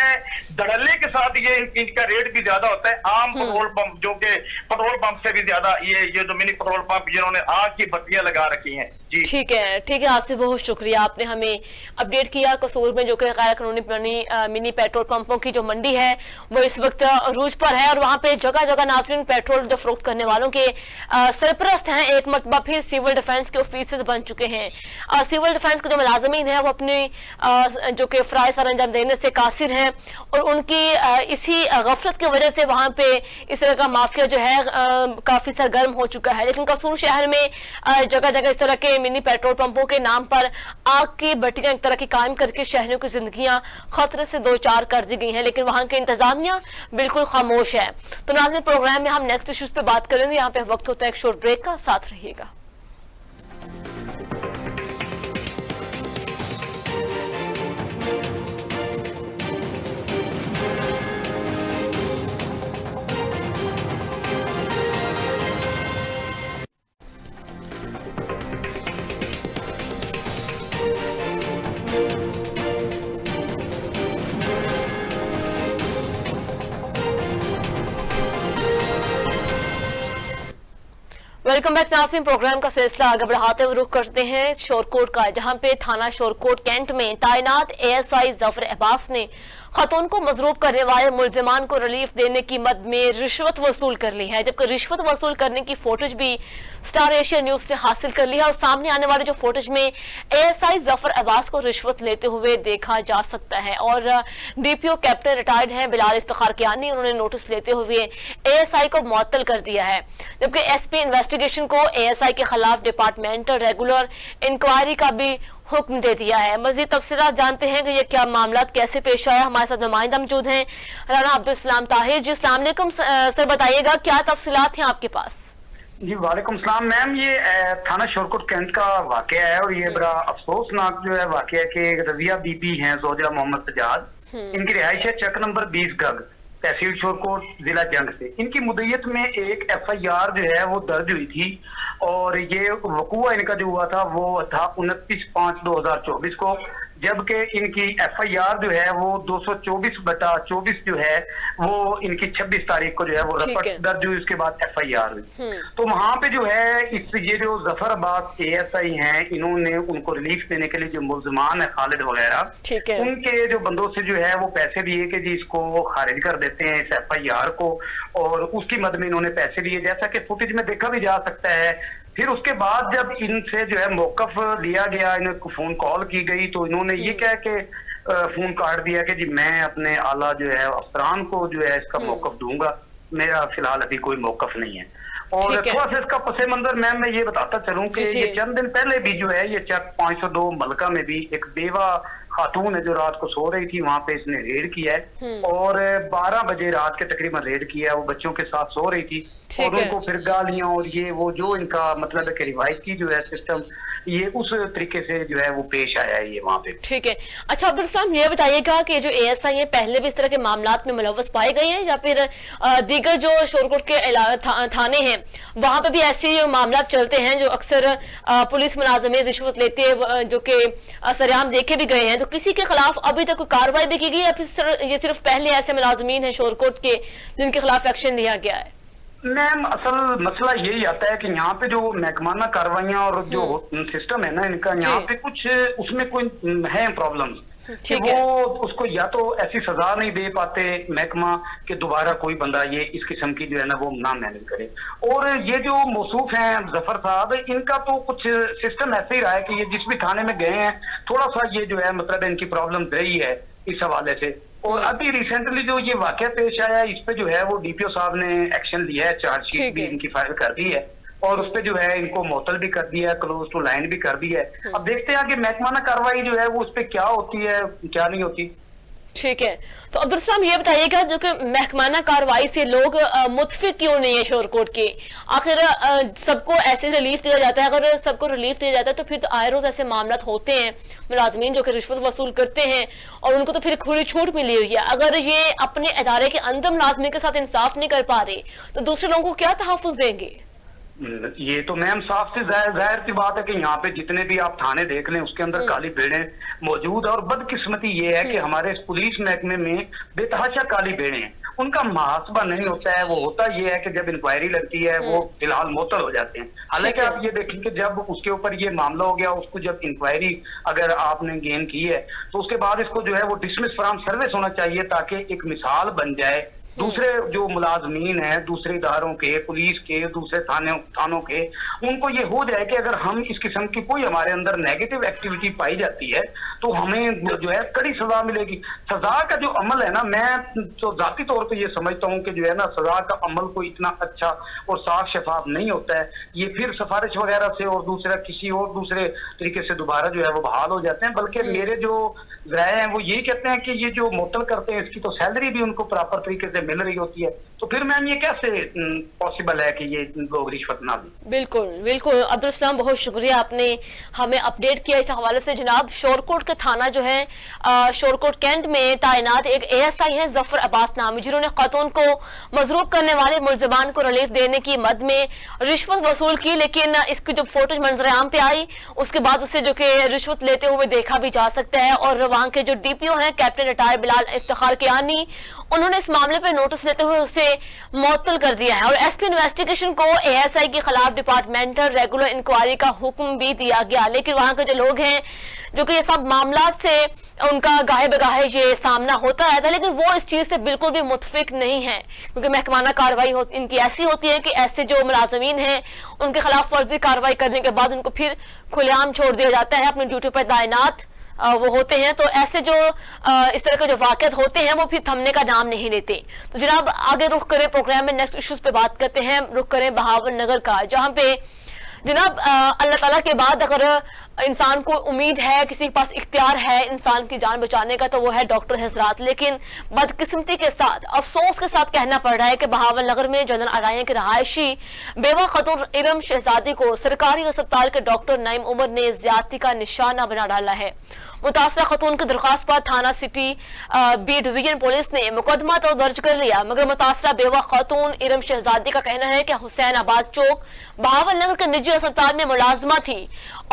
धड़ल्ले के साथ ये इनका रेट भी ज्यादा होता है आम पेट्रोल पंप, जो कि पेट्रोल पंप से भी ज्यादा ये जो मिनी पेट्रोल पंप जिन्होंने आग की बत्तियां लगा रखी हैं। जी ठीक है आसिफ, बहुत शुक्रिया, आपने हमें अपडेट किया। कसूर में जो कि गैर कानूनी मिनी पेट्रोल पंपों की जो मंडी है वो इस वक्त अरूज पर है और वहां पे जगह जगह नाज़रीन पेट्रोल जो फरोख्त करने वालों के सरपरस्त हैं एक मरतबा फिर सिविल डिफेंस के ऑफिसर केसेस बन चुके हैं। सिविल डिफेंस के जो मुलाजमीन हैं वो अपनी जो कि फ्राई सर अंजाम देने से कासिर हैं और उनकी इसी गफलत की वजह से वहां पे इस तरह का माफिया जो है काफी सरगर्म हो चुका है। लेकिन कसूर शहर में जगह जगह इस तरह के मिनी पेट्रोल पंपों के नाम पर आग की भट्टियां एक तरह की कायम करके शहरियों की जिंदगियां खतरे से दो चार कर दी गई हैं, लेकिन वहां की इंतजामिया बिल्कुल खामोश है। तो नाज़रीन, प्रोग्राम में हम नेक्स्ट इश्यूज पे बात करेंगे। यहाँ पे वक्त होता है एक शॉर्ट ब्रेक का, साथ रहिएगा। वेलकम बैक नाज़रीन, प्रोग्राम का सिलसिला आगे बढ़ाते हुए रुख करते हैं शोरकोट का, जहां पे थाना शोरकोट कैंट में तैनात एएसआई जफर अब्बास ने खतून को मजरूब करने वाले मुलजिमान को रिलीफ देने की मद में रिश्वत वसूल कर ली है। जबकि रिश्वत वसूल करने की फोटेज भी स्टार एशिया न्यूज ने हासिल कर ली है और सामने आने वाले जो फोटेज में एएसआई जफर अब्बास को रिश्वत लेते हुए देखा जा सकता है। और डीपीओ कैप्टन रिटायर्ड हैं बिलाल इफ्तिखार कियानी, उन्होंने नोटिस लेते हुए एएसआई को मुअत्तल कर दिया है। जबकि एसपी इन्वेस्टिगेशन को एएसआई के खिलाफ डिपार्टमेंटल रेगुलर इंक्वायरी का भी हुक्म दे दिया है। मजीद तफसीलात जानते हैं कि ये क्या मामला कैसे पेश आया। हमारे साथ नुमाइंदा मौजूद हैं राना अब्दुल सलाम ताहिर जी। अस्सलाम वालेकुम सर, बताइएगा क्या तफसीलात हैं आपके पास? जी वालेकुम सलाम मैम, ये थाना शोरकोट कैंट का वाकया है और ये बड़ा अफसोसनाक जो है वाकया कि रजिया बीबी हैं जोजा मोहम्मद सजाद, इनकी रिहाइश है चक नंबर 20 गग, तहसील शोरकोट, जिला जंग से। इनकी मुद्दत में एक एफआईआर जो है वो दर्ज हुई थी और ये वकूआ इनका जो हुआ था वो था 29/5/2024 को, जबकि इनकी एफआईआर जो है वो 224/24 जो है वो इनकी 26 तारीख को जो है वो रपट दर्ज हुई, उसके बाद एफआईआर हुई। तो वहां पे जो है ये जो जफर अब्बास एएसआई हैं, इन्होंने उनको रिलीफ देने के लिए जो मुल्जिमान है खालिद वगैरह, उनके जो बंदों से जो है वो पैसे लिए कि जी इसको खारिज कर देते हैं इस एफआईआर को, और उसकी मद में इन्होंने पैसे लिए, जैसा कि फुटेज में देखा भी जा सकता है। फिर उसके बाद जब इनसे जो है मौकफ लिया गया, इन्हें फोन कॉल की गई, तो इन्होंने ये कह के फोन काट दिया कि जी मैं अपने आला जो है अफसरान को जो है इसका मौकफ दूंगा, मेरा फिलहाल अभी कोई मौकफ नहीं है। और थोड़ा सा इसका पसे मंजर मैम मैं ये बताता चलूं कि ये चंद दिन पहले भी जो है ये चक 502 मलका में भी एक बेवा खातून है जो रात को सो रही थी, वहां पे इसने रेड किया है और 12 बजे रात के तकरीबन रेड किया है। वो बच्चों के साथ सो रही थी और उनको फिर गालियां और ये वो जो इनका मतलब है कि रिवायती जो है सिस्टम, ये उस तरीके से जो है वो पेश आया है ये वहाँ पे। ठीक है, अच्छा अब्दुल सलाम, ये बताइएगा कि जो एएसआई है पहले भी इस तरह के मामलात में मुलव्वस पाए गए हैं या फिर दीगर जो शोरकोट के थाने हैं वहां पे भी ऐसे मामला चलते हैं जो अक्सर पुलिस मुलाजमे रिश्वत लेते हैं, जो कि सरेआम देखे भी गए हैं, तो किसी के खिलाफ अभी तक कोई कार्रवाई भी की गई या फिर ये सिर्फ पहले ऐसे मुलाजमीन हैं शोरकोट के जिनके खिलाफ एक्शन लिया गया है? मैम असल मसला यही आता है कि यहाँ पे जो महकमाना कार्रवाइयाँ और जो सिस्टम है ना इनका, यहाँ पे कुछ उसमें कोई है प्रॉब्लम कि वो उसको या तो ऐसी सजा नहीं दे पाते महकमा कि दोबारा कोई बंदा ये इस किस्म की जो है ना वो ना मैनेज करे। और ये जो मौसूफ हैं जफर साहब, इनका तो कुछ सिस्टम ऐसे ही रहा है कि ये जिस भी थाने में गए हैं थोड़ा सा ये जो है मतलब इनकी प्रॉब्लम रही है इस हवाले से। और अभी रिसेंटली जो ये वाकया पेश आया इस पे जो है वो डीपीओ साहब ने एक्शन लिया है, चार्जशीट भी इनकी फाइल कर दी है और उस पे जो है इनको मुअत्तल भी कर दिया है, क्लोज टू लाइन भी कर दी है। अब देखते हैं कि महकमाना कार्रवाई जो है वो उस पे क्या होती है क्या नहीं होती। ठीक है, तो अब्दुल सलाम ये बताइएगा जो कि महकमाना कार्रवाई से लोग मुतफिक क्यों नहीं है शोरकोट के? आखिर सबको ऐसे रिलीफ दिया जाता है, अगर सबको रिलीफ दिया जाता है तो फिर तो आए रोज ऐसे मामला होते हैं मुलाजमीन जो कि रिश्वत वसूल करते हैं और उनको तो फिर खुली छूट मिली हुई है। अगर ये अपने अदारे के अंदर मुलाजमीन के साथ इंसाफ नहीं कर पा रहे तो दूसरे लोगों को क्या तहफ़्फ़ुज़ देंगे? ये तो मैम साफ से जाहिर सी बात है कि यहाँ पे जितने भी आप थाने देख लें उसके अंदर काली भेड़ें मौजूद है। और बदकिस्मती ये है कि हमारे पुलिस महकमे में बेतहाशा काली भेड़ें हैं, उनका मुहासबा नहीं होता है। वो होता ये है कि जब इंक्वायरी लगती है वो फिलहाल मुअत्तल हो जाते हैं। हालांकि आप ये देखें कि जब उसके ऊपर ये मामला हो गया, उसको जब इंक्वायरी अगर आपने गेन की है तो उसके बाद इसको जो है वो डिसमिस फ्रॉम सर्विस होना चाहिए ताकि एक मिसाल बन जाए दूसरे जो मुलाजमीन हैं, दूसरे इदारों के, पुलिस के, दूसरे थानों के, उनको ये हो जाए कि अगर हम इस किस्म की कोई हमारे अंदर नेगेटिव एक्टिविटी पाई जाती है तो हमें जो है कड़ी सजा मिलेगी। सजा का जो अमल है ना, मैं तो जाती तौर पे ये समझता हूँ कि जो है ना, सजा का अमल कोई इतना अच्छा और साफ शफाफ नहीं होता है। ये फिर सिफारिश वगैरह से और किसी और दूसरे तरीके से दोबारा जो है वो बहाल हो जाते हैं। बल्कि मेरे जो राय हैं वो यही कहते हैं कि ये जो मुअत्तल करते हैं इसकी तो सैलरी भी उनको प्रॉपर तरीके से मिल रही होती है, तो फिर मैम ये कैसे पॉसिबल है कि ये लोग रिश्वत ना दें। बिल्कुल बिल्कुल अब्दुल सलाम, बहुत शुक्रिया, आपने हमें अपडेट किया इस हवाले से। जनाब, शोरकोट का थाना जो है शोरकोट कैंट में तैनात एक ASI है जफर अब्बास नामी, जिन्होंने खातून को मजरूब करने वाले मुलजमान को रिलीफ देने की मद में रिश्वत वसूल की, लेकिन इसकी जब फोटो मंजरेआम पे आई उसके बाद उसे जो कि रिश्वत लेते हुए देखा भी जा सकता है। और वहां के जो DPO हैं कैप्टन रिटायर्ड बिलाल इफ्तिखार कियानी, उन्होंने इस मामले पर नोटिस लेते हुए उसे मुअत्तल कर दिया है। और SP इन्वेस्टिगेशन को ASI के खिलाफ डिपार्टमेंटल रेगुलर इंक्वायरी का हुक्म भी दिया गया, लेकिन वहां के जो लोग हैं जो कि ये सब मामला से उनका गाहे बगाहे ये सामना होता रहता है, लेकिन वो इस चीज से बिल्कुल भी मुतफिक नहीं है, क्योंकि महकमाना कार्रवाई इनकी ऐसी होती है कि ऐसे जो मुलाजमीन हैं उनके खिलाफ फर्जी कार्रवाई करने के बाद उनको फिर खुलेआम छोड़ दिया जाता है, अपनी ड्यूटी पर तैनात वो होते हैं। तो ऐसे जो इस तरह के जो वाक़यात होते हैं वो फिर थमने का नाम नहीं लेते। तो जनाब, आगे रुख करें प्रोग्राम में, नेक्स्ट इश्यूज पे बात करते हैं। रुख करें बहावल नगर का, जहां पे जनाब अल्लाह ताला के बाद अगर इंसान को उम्मीद है, किसी के पास इख्तियार है इंसान की जान बचाने का, तो वो है डॉक्टर हजरात। लेकिन बदकिस्मती के साथ, अफसोस के साथ कहना पड़ रहा है कि बहावल नगर में जनरल आराया के रहायशी बेवा खतून इरम शहजादी को सरकारी अस्पताल के डॉक्टर नईम उमर ने ज्यादती का निशाना बना डाला है। मुतासरा खतून की दरख्वास्त पर थाना सिटी B डिवीजन पुलिस ने मुकदमा तो दर्ज कर लिया, मगर मुतासरा बेवा खतून इरम शहजादी का कहना है कि हुसैन आबाद चौक बहावल नगर के निजी अस्पताल में मुलाजमा थी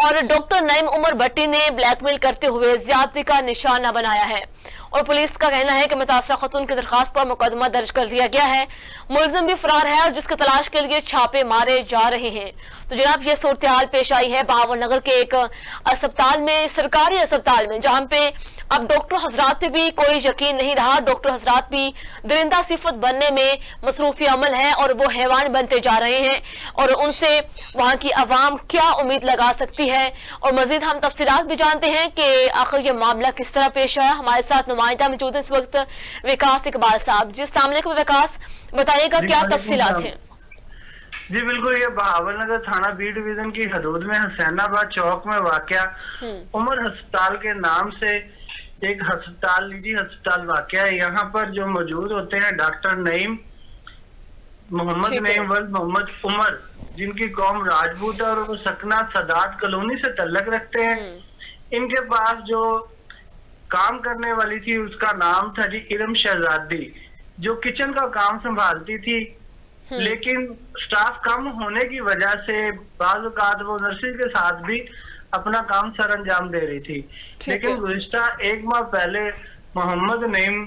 और डॉक्टर नईम उमर भट्टी ने ब्लैकमेल करते हुए ज्यादती का निशाना बनाया है। और पुलिस का कहना है कि मुतासरा खतून की दरख्वास्त पर मुकदमा दर्ज कर लिया गया है, मुलजिम भी फरार है और जिसकी तलाश के लिए छापे मारे जा रहे हैं। तो जनाब, ये सूरत पेश आई है बहावल नगर के एक अस्पताल में, सरकारी अस्पताल में, जहां पे अब डॉक्टर हजरात पे भी कोई यकीन नहीं रहा। डॉक्टर हजरात भी दरिंदा सिफत बनने में मसरूफी अमल है और वो हैवान बनते जा रहे हैं, और उनसे वहां की आवाम क्या उम्मीद लगा सकती है। और मजीद हम तफसीलात भी जानते हैं कि आखिर ये मामला किस तरह पेश आया। हमारे साथ नुमाइंदा मौजूद है इस वक्त विकास इकबाल साहब। जी अस्सलाम वालेकुम विकास, बताइएगा क्या तफसीलात हैं। जी बिल्कुल, ये बहावल नगर थाना B डिवीजन की हदूद में हुसैनाबाद चौक में वाक़या उमर अस्पताल के नाम से एक अस्पताल, निजी अस्पताल वाक़या है। यहाँ पर जो मौजूद होते हैं डॉक्टर नईम, मोहम्मद नईम वल्द मोहम्मद उमर, जिनकी कौम राजपूत है और वो सकना सदात कॉलोनी से तल्लक रखते हैं। इनके पास जो काम करने वाली थी उसका नाम था जी इरम शहजादी, जो किचन का काम संभालती थी, लेकिन स्टाफ कम होने की वजह से बाज़ औक़ात वो नर्सिंग के साथ भी अपना काम सर अंजाम दे रही थी। लेकिन गुज़िश्ता एक माह पहले मोहम्मद नईम,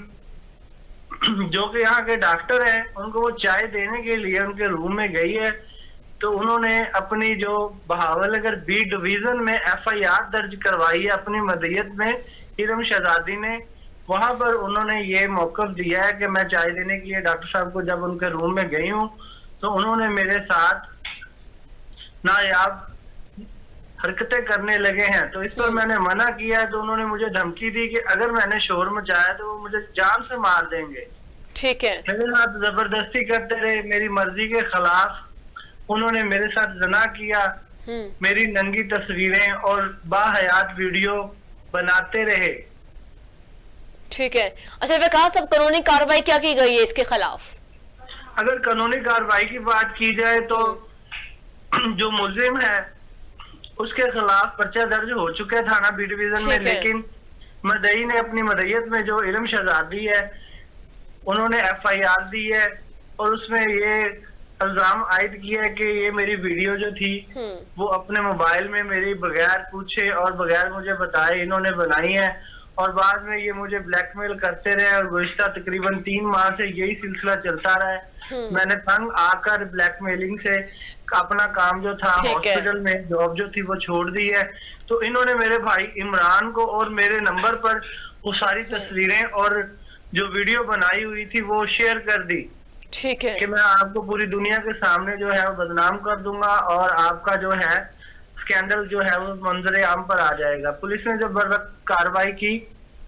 जो कि यहाँ के डॉक्टर हैं, उनको वो चाय देने के लिए उनके रूम में गई है, तो उन्होंने अपनी जो बहावल नगर B डिवीजन में FIR दर्ज करवाई है अपनी मदयत में इरम शहजादी ने। वहां पर उन्होंने ये मौक़िफ़ दिया है कि मैं चाय देने के लिए डॉक्टर साहब को जब उनके रूम में गई हूँ तो उन्होंने मेरे साथ नायाब हरकतें करने लगे हैं। तो इस पर मैंने मना किया, तो उन्होंने मुझे धमकी दी कि अगर मैंने शोर मचाया तो वो मुझे जान से मार देंगे। ठीक है, मेरे साथ जबरदस्ती करते रहे, मेरी मर्जी के खिलाफ उन्होंने मेरे साथ जना किया, मेरी नंगी तस्वीरें और बाहयात वीडियो बनाते रहे। ठीक है, अच्छा विकास, अब कानूनी कार्रवाई क्या की गई है इसके खिलाफ? अगर कानूनी कार्रवाई की बात की जाए तो जो मुलजिम है उसके खिलाफ पर्चा दर्ज हो चुका है थाना B डिवीजन में, लेकिन मदई ने अपनी मदयत में जो इरम शहजादी है उन्होंने FIR दी है और उसमें ये इल्जाम आयद किया है कि ये मेरी वीडियो जो थी वो अपने मोबाइल में मेरी बगैर पूछे और बगैर मुझे बताए इन्होंने बनाई है, और बाद में ये मुझे ब्लैकमेल करते रहे और गुज़िश्ता तकरीबन 3 माह से यही सिलसिला चलता रहा है। मैंने तंग आकर ब्लैकमेलिंग से अपना काम जो था हॉस्पिटल में जॉब जो थी वो छोड़ दी है। तो इन्होंने मेरे भाई इमरान को और मेरे नंबर पर वो सारी तस्वीरें और जो वीडियो बनाई हुई थी वो शेयर कर दी ठीक है कि मैं आपको पूरी दुनिया के सामने जो है वो बदनाम कर दूंगा और आपका जो है स्कैंडल जो है वो मंजरे आम पर आ जाएगा। पुलिस ने जब बर्वक्त कार्रवाई की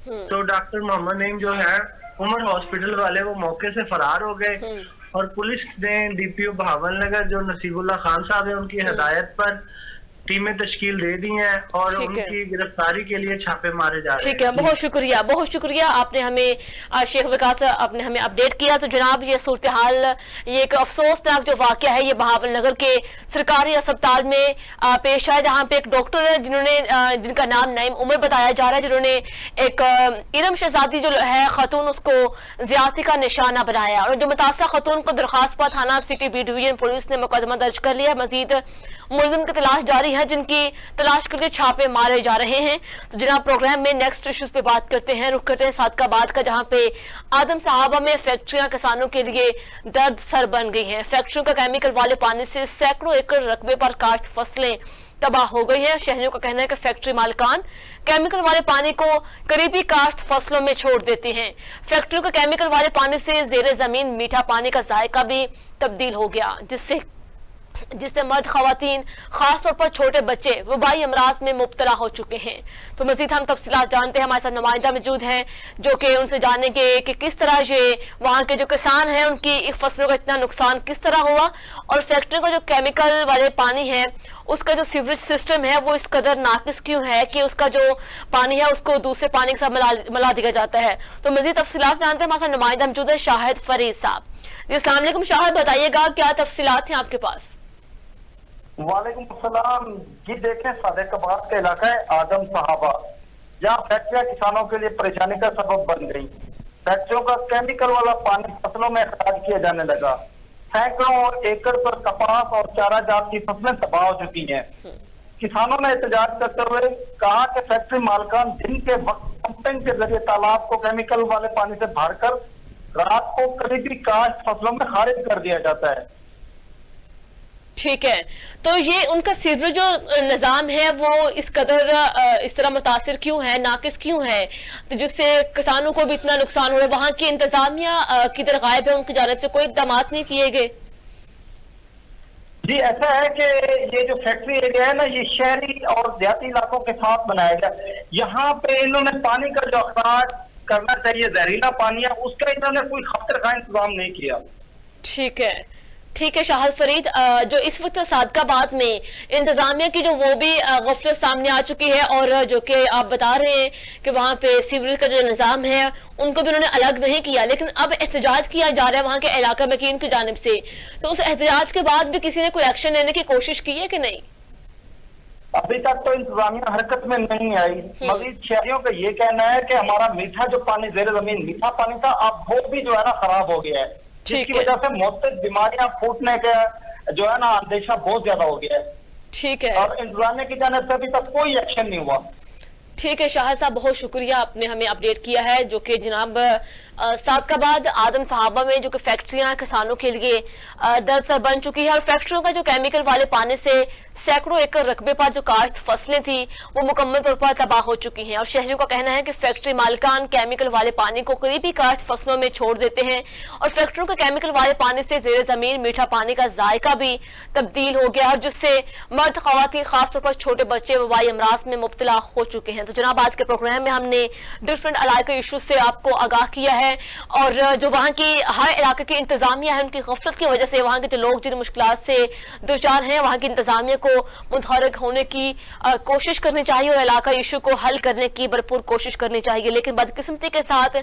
तो डॉक्टर मोहम्मद नईम जो है उमर हॉस्पिटल वाले वो मौके से फरार हो गए और पुलिस ने डीपीओ बहावलनगर जो नसीबुल्लाह खान साहब है उनकी हिदायत पर टीमें तश्कील दे दी हैं और उनकी गिरफ्तारी के लिए छापे मारे जा रहे हैं। ठीक है, बहुत शुक्रिया आपने हमें शेख विकास आपने हमें अपडेट किया। तो जनाब ये सूरत हाल, ये एक अफसोसनाक जो वाकया है ये बहावलनगर के सरकारी अस्पताल में पेश आया, जहाँ पे एक डॉक्टर है जिनका नाम नईम उमर बताया जा रहा है, जिन्होंने एक इरम शहजादी जो है खतून उसको ज्यादती का निशाना बनाया और जो मुतासरा खतून को दरखास्त पर थाना सिटी बी डिवीजन पुलिस ने मुकदमा दर्ज कर लिया। मजीद मुलजिम की तलाश जारी है जिनकी तलाश करके छापे मारे जा रहे हैं। तो जनाब प्रोग्राम में नेक्स्ट इश्यूज पे बात करते हैं, रुक करते हैं सादकाबाद का, जहां पे आदम साहबा में फैक्ट्रियां किसानों के लिए दर्द सर बन गई हैं। फैक्ट्रियों का केमिकल वाले पानी से सैकड़ों एकड़ रकबे पर काश्त फसलें तबाह हो गई है। शहरियों का कहना है कि फैक्ट्री मालिकान केमिकल वाले पानी को करीबी काश्त फसलों में छोड़ देते हैं। फैक्ट्रियों के केमिकल वाले पानी से जेर जमीन मीठा पानी का जायका भी तब्दील हो गया, जिससे मर्द खवातीन खासतौर पर छोटे बच्चे वबाई अमराज में मुब्तला हो चुके हैं। तो मजीद हम तफसीलात जानते हैं, हमारे साथ नुमाइंदा मौजूद हैं जो कि उनसे जानेंगे कि किस तरह ये वहाँ के जो किसान हैं उनकी फसलों का इतना नुकसान किस तरह हुआ और फैक्ट्री का जो केमिकल वाले पानी है उसका जो सीवरेज सिस्टम है वो इस कदर नाकिस क्यों है कि उसका जो पानी है उसको दूसरे पानी के साथ मिला दिया जाता है। तो मजीद तफसीलात जानते हैं, हमारे साथ नुमाइंदा मौजूद है शाहिद फरीद साहब। जी अस्सलाम वालेकुम शाहिद, बताइएगा क्या तफसीलात हैं आपके पास? वालेकुम अस्सलाम जी। देखें सादिकाबाद का इलाका है आदम साहबा, जहाँ फैक्ट्रियां किसानों के लिए परेशानी का सबब बन गई। फैक्ट्रियों का केमिकल वाला पानी फसलों में अखराज किया जाने लगा। सैकड़ों एकड़ पर कपास और चारा जात की फसलें तबाह हो चुकी हैं। किसानों ने एहतजाज करते हुए कहा कि फैक्ट्री मालिकान दिन के वक्त पंपिंग के जरिए तालाब को केमिकल वाले पानी से भरकर रात को करीबी काश्त फसलों में खारिज कर दिया जाता है। ठीक है, तो ये उनका सीवरेज जो निजाम है वो इस कदर इस तरह मुतासिर क्यों है, नाकिस क्यों है, तो जिससे किसानों को भी इतना नुकसान हो रहा है? वहाँ की इंतजामिया किधर गायब है, उनकी जानिब से कोई इक़दाम नहीं किए गए? जी ऐसा है कि ये जो फैक्ट्री एरिया है ना ये शहरी और देहाती इलाकों के साथ बनाया गया। यहाँ पे इन्होंने पानी का जो अखराज करना चाहिए, जहरीला पानी है, उसका इन्होंने कोई खपत का इंतजाम नहीं किया। ठीक है शाहिद फरीद, जो इस वक्त सादकाबाद में इंतजामिया की जो वो भी गफलत सामने आ चुकी है और जो कि आप बता रहे हैं कि वहाँ पे सीवरेज का जो निज़ाम है उनको भी उन्होंने अलग नहीं किया, लेकिन अब एहतजाज किया जा रहा है वहाँ के इलाका मकीन की जानिब से। तो उस एहतजाज के बाद भी किसी ने कोई एक्शन लेने की कोशिश की है कि नहीं? अभी तक तो इंतजामिया हरकत में नहीं आई। मजीद शहरियों का ये कहना है कि हमारा मीठा जो पानी जेर जमीन मीठा पानी था अब वो भी जो है ना खराब हो गया है, जिसकी वजह से मुख्तलिफ बीमारियां फूटने का जो है ना अंदेशा बहुत ज्यादा हो गया है। ठीक है, और इंतजामिया की जानिब से अभी तक कोई एक्शन नहीं हुआ। ठीक है शाहिद साहब, बहुत शुक्रिया आपने हमें अपडेट किया है। जो कि जनाब सादकाबाद आदम साहबा में जो कि फैक्ट्रियां किसानों के लिए दर्द सर बन चुकी है और फैक्ट्रियों का जो केमिकल वाले पानी से सैकड़ों एकड़ रकबे पर जो काश्त फसलें थी वो मुकम्मल तौर पर तबाह हो चुकी हैं और शहरियों का कहना है कि फैक्ट्री मालिकान केमिकल वाले पानी को करीबी काश्त फसलों में छोड़ देते हैं और फैक्ट्रियों के केमिकल वाले पानी से जेर जमीन मीठा पानी का जायका भी तब्दील हो गया और जिससे मर्द खवातीन खासतौर पर छोटे बच्चे वबाई अमराज में मुब्तला हो चुके हैं। तो जनाब आज के प्रोग्राम में हमने डिफरेंट इलाके इशूज से आपको आगाह किया है और जो वहाँ की हर इलाके की इंतजामिया है उनकी गफलत की वजह से वहाँ के जो लोग जिन मुश्किलात से दो चार हैं वहाँ की इंतजामिया को मुतहरक होने की कोशिश करनी चाहिए और इलाका इशू को हल करने की भरपूर कोशिश करनी चाहिए। लेकिन बदकिस्मती के साथ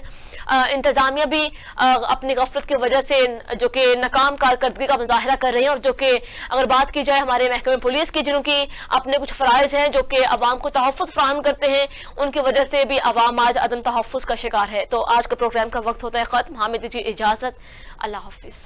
इंतजामिया भी अपनी गफलत की वजह से जो कि नाकाम कारकर्दगी का मुजाहरा कर रही है और जो कि अगर बात की जाए हमारे महकमे पुलिस की जिनकी अपने कुछ फ़राइज़ हैं जो कि अवाम को तहफ़्फ़ुज़ फराहम करते हैं उनकी वजह से भी अवाम आज अदम तहफ़्फ़ुज़ का शिकार है। तो आज का प्रोग्राम का वक्त होता है ख़त्म, हमें दीजिए इजाज़त, अल्लाह हाफ़िज़।